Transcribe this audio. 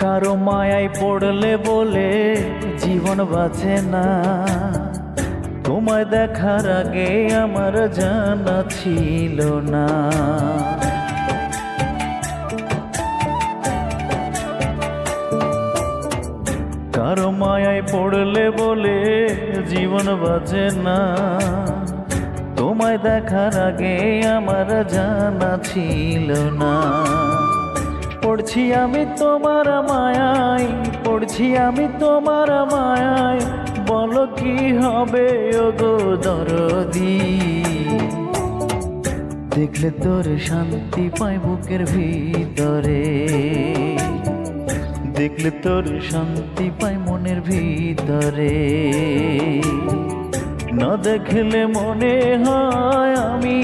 কারো মায়ায় পড়লে বলে জীবন বাঁচে না, তোমায় দেখার আগে আমার জানা ছিল না। কারো মায়ায় পড়লে বলে জীবন বাঁচে না, তোমায় দেখার আগে আমার জানা ছিল না। পড়ছি আমি তোমার মায়ায়, পড়ছি আমি তোমার মায়ায়, বলো কি হবে ওগো দরদি। দেখলে তোর শান্তি পাই বুকের ভিতরে, দেখলে তোর শান্তি পাই মনের ভিতরে। না দেখলে মনে হয় আমি